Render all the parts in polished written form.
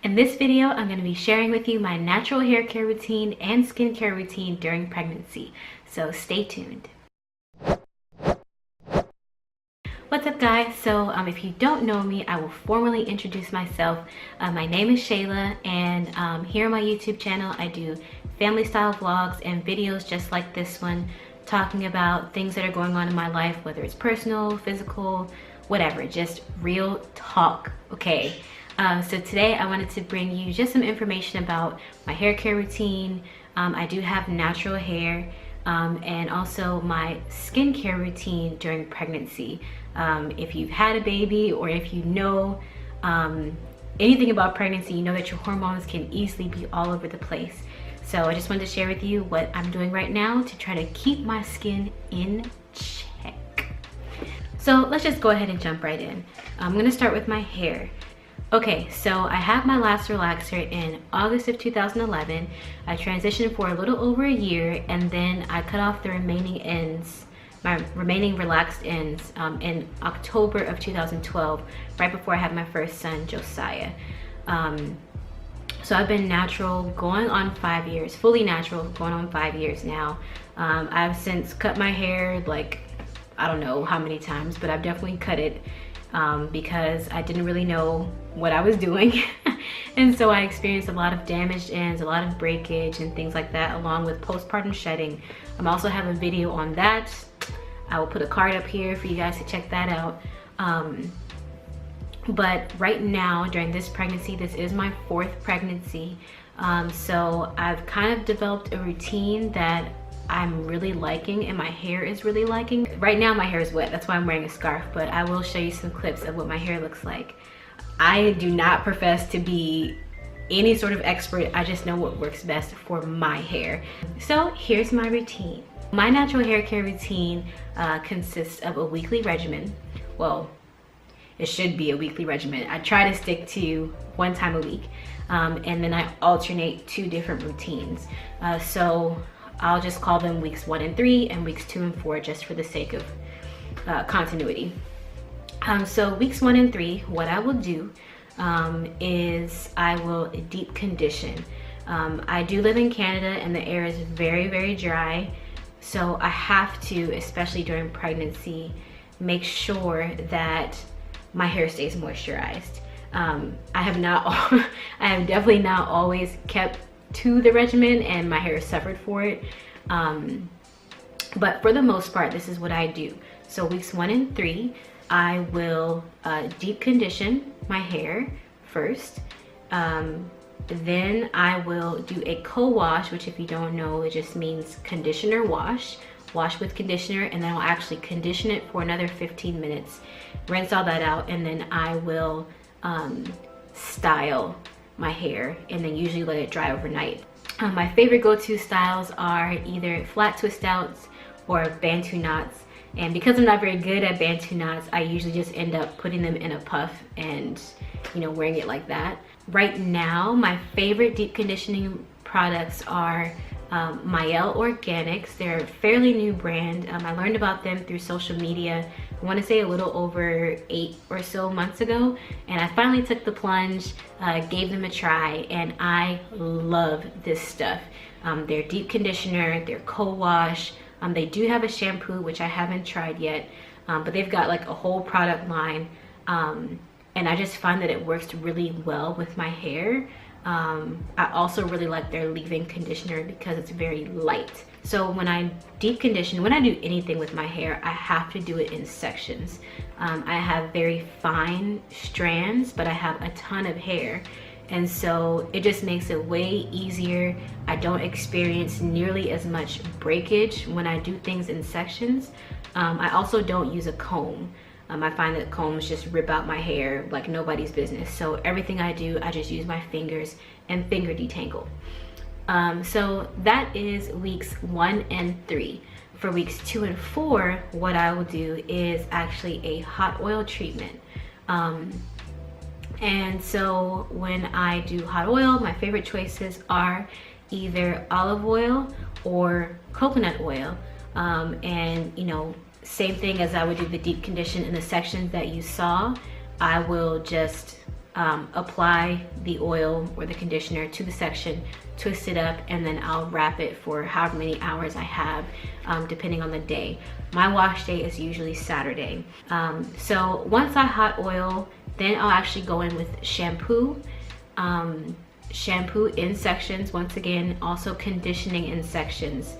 In this video, I'm going to be sharing with you my natural hair care routine and skincare routine during pregnancy, so stay tuned. What's up guys? So if you don't know me, I will formally introduce myself. My name is Shayla, and here on my YouTube channel I do family style vlogs and videos just like this one, talking about things that are going on in my life, whether it's personal, physical, whatever, just real talk, okay? So today I wanted to bring you just some information about my hair care routine. I do have natural hair, and also my skincare routine during pregnancy. If you've had a baby, or if you know anything about pregnancy, you know that your hormones can easily be all over the place. So I just wanted to share with you what I'm doing right now to try to keep my skin in check. So let's just go ahead and jump right in. I'm gonna start with my hair. Okay, so I had my last relaxer in August of 2011. I transitioned for a little over a year, and then I cut off the remaining ends, my remaining relaxed ends, in October of 2012, right before I had my first son, Josiah. So I've been natural going on 5 years, fully natural going on 5 years now. I've since cut my hair, like, I don't know how many times, but I've definitely cut it. Because I didn't really know what I was doing. And so I experienced a lot of damaged ends, a lot of breakage and things like that, along with postpartum shedding. I also have a video on that. I will put a card up here for you guys to check that out. But right now, during this pregnancy, this is my 4th pregnancy. So I've kind of developed a routine that I'm really liking, and my hair is really liking. Right now my hair is wet, that's why I'm wearing a scarf, but I will show you some clips of what my hair looks like. I do not profess to be any sort of expert, I just know what works best for my hair. So here's my routine. My natural hair care routine consists of a weekly regimen. Well, it should be a weekly regimen. I try to stick to 1 time a week, and then I alternate 2 different routines. So I'll just call them weeks 1 and 3 and weeks 2 and 4, just for the sake of continuity. So weeks 1 and 3, what I will do is I will deep condition. I do live in Canada, and the air is very, very dry. So I have to, especially during pregnancy, make sure that my hair stays moisturized. I have definitely not always kept to the regimen, and my hair suffered for it, but for the most part this is what I do. So weeks 1 and 3 I will deep condition my hair first, then I will do a co-wash, which if you don't know, it just means conditioner wash with conditioner, and then I'll actually condition it for another 15 minutes, rinse all that out, and then I will style my hair, and then usually let it dry overnight. My favorite go-to styles are either flat twist outs or Bantu knots, and because I'm not very good at Bantu knots, I usually just end up putting them in a puff and, you know, wearing it like that. Right now my favorite deep conditioning products are Mielle Organics. They're a fairly new brand. I learned about them through social media, I want to say a little over 8 or so months ago, and I finally took the plunge, gave them a try, and I love this stuff. Their deep conditioner, their co-wash, they do have a shampoo which I haven't tried yet, but they've got like a whole product line, and I just find that it works really well with my hair. I also really like their leave-in conditioner because it's very light. So when I deep condition, when I do anything with my hair, I have to do it in sections. I have very fine strands, but I have a ton of hair, and so it just makes it way easier. I don't experience nearly as much breakage when I do things in sections. I also don't use a comb. I find that combs just rip out my hair like nobody's business. So everything I do, I just use my fingers and finger detangle. So that is weeks 1 and 3. For weeks 2 and 4, what I will do is actually a hot oil treatment. And so when I do hot oil, my favorite choices are either olive oil or coconut oil. And you know, same thing as I would do the deep condition in the sections that you saw, I will just apply the oil or the conditioner to the section, twist it up, and then I'll wrap it for however many hours I have, depending on the day. My wash day is usually Saturday. So once I hot oil, then I'll actually go in with shampoo. Shampoo in sections, once again, also conditioning in sections.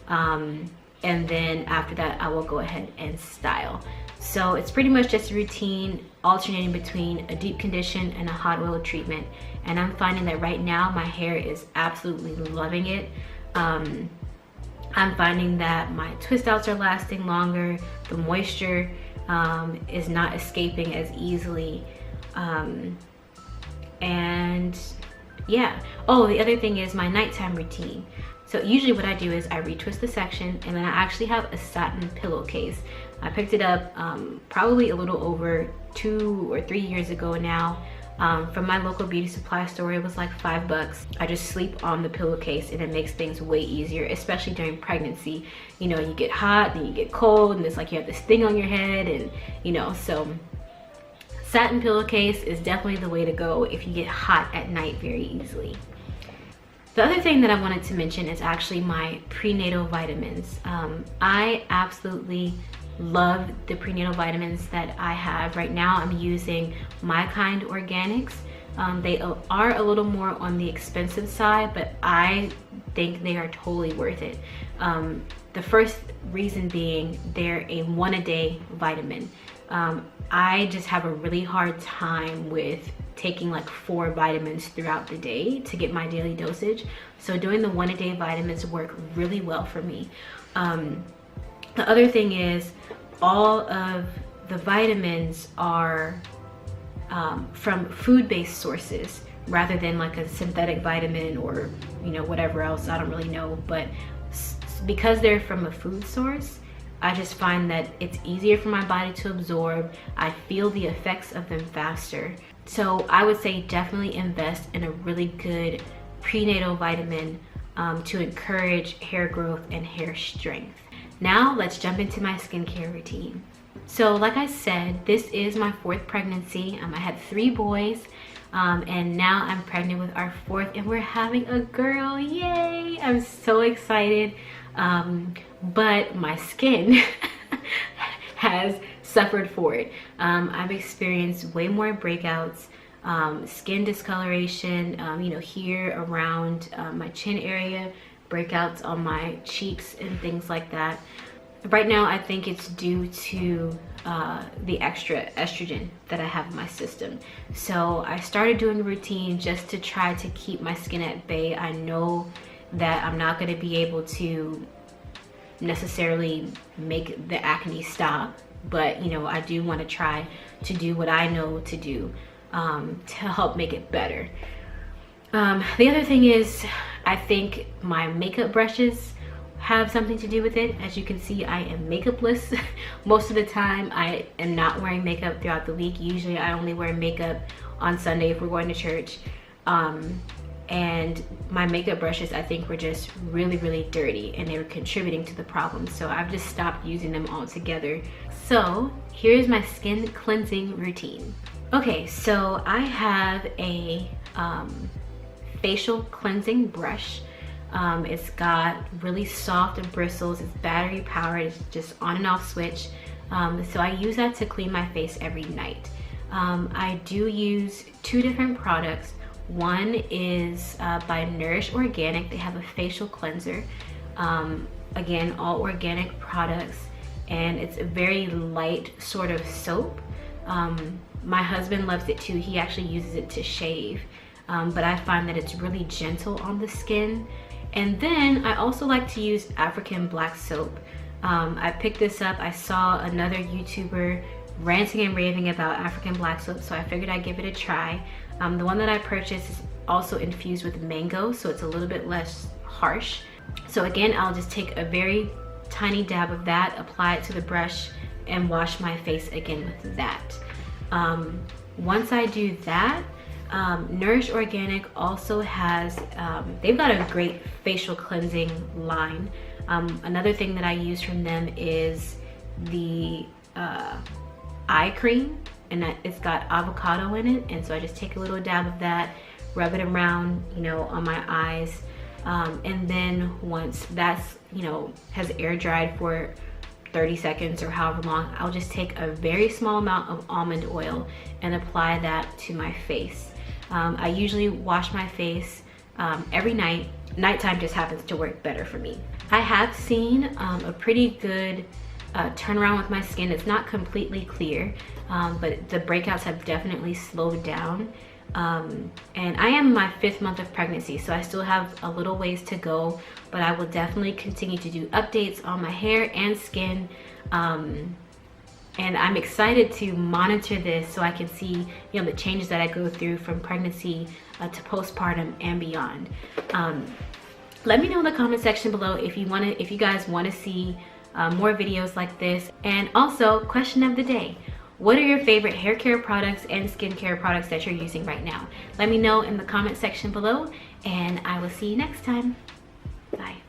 And then after that, I will go ahead and style. So it's pretty much just a routine alternating between a deep condition and a hot oil treatment. And I'm finding that right now my hair is absolutely loving it. I'm finding that my twist outs are lasting longer. The moisture is not escaping as easily. And yeah. Oh, the other thing is my nighttime routine. So usually what I do is I retwist the section, and then I actually have a satin pillowcase. I picked it up probably a little over 2 or 3 years ago now from my local beauty supply store. It was like $5. I just sleep on the pillowcase, and it makes things way easier, especially during pregnancy. You know, you get hot, then you get cold, and it's like you have this thing on your head, and you know, so satin pillowcase is definitely the way to go if you get hot at night very easily. The other thing that I wanted to mention is actually my prenatal vitamins. I absolutely love the prenatal vitamins that I have. Right now I'm using My Kind Organics. They are a little more on the expensive side, but I think they are totally worth it. The first reason being they're a 1-a-day vitamin. I just have a really hard time with taking like 4 vitamins throughout the day to get my daily dosage. So doing the 1-a-day vitamins work really well for me. The other thing is all of the vitamins are from food-based sources rather than like a synthetic vitamin or, you know, whatever else. I don't really know, but because they're from a food source, I just find that it's easier for my body to absorb. I feel the effects of them faster. So I would say definitely invest in a really good prenatal vitamin to encourage hair growth and hair strength. Now let's jump into my skincare routine. So like I said, this is my 4th pregnancy. I had 3 boys and now I'm pregnant with our 4th, and we're having a girl. Yay! I'm so excited. But my skin has suffered for it. I've experienced way more breakouts, skin discoloration, you know, here around my chin area, breakouts on my cheeks and things like that. Right now I think it's due to the extra estrogen that I have in my system. So I started doing a routine just to try to keep my skin at bay. I know that I'm not going to be able to necessarily make the acne stop, but you know, I do want to try to do what I know to do to help make it better. The other thing is, I think my makeup brushes have something to do with it. As you can see, I am makeupless most of the time. I am not wearing makeup throughout the week. Usually I only wear makeup on Sunday if we're going to church. And my makeup brushes, I think, were just really, really dirty, and they were contributing to the problem. So I've just stopped using them altogether. So here's my skin cleansing routine. Okay, so I have a facial cleansing brush. It's got really soft bristles. It's battery powered. It's just on and off switch. So I use that to clean my face every night. I do use 2 different products. One is by Nourish Organic. They have a facial cleanser. Again, all organic products, and it's a very light sort of soap. My husband loves it too. He actually uses it to shave, but I find that it's really gentle on the skin. And then I also like to use African black soap. I picked this up. I saw another YouTuber ranting and raving about African black soap, so I figured I'd give it a try. The one that I purchased is also infused with mango, so it's a little bit less harsh. So again, I'll just take a very tiny dab of that, apply it to the brush, and wash my face again with that. Once I do that, Nourish Organic also has, they've got a great facial cleansing line. Another thing that I use from them is the eye cream, and it's got avocado in it. And so I just take a little dab of that, rub it around, you know, on my eyes. And then once that's, you know, has air dried for 30 seconds or however long, I'll just take a very small amount of almond oil and apply that to my face. I usually wash my face every night. Nighttime just happens to work better for me. I have seen a pretty good turnaround with my skin. It's not completely clear, but the breakouts have definitely slowed down. And I am in my 5th month of pregnancy, so I still have a little ways to go, but I will definitely continue to do updates on my hair and skin. And I'm excited to monitor this so I can see, you know, the changes that I go through from pregnancy to postpartum and beyond. Let me know in the comment section below if you guys want to see more videos like this. And also, question of the day: what are your favorite hair care products and skincare products that you're using right now? Let me know in the comment section below, and I will see you next time. Bye.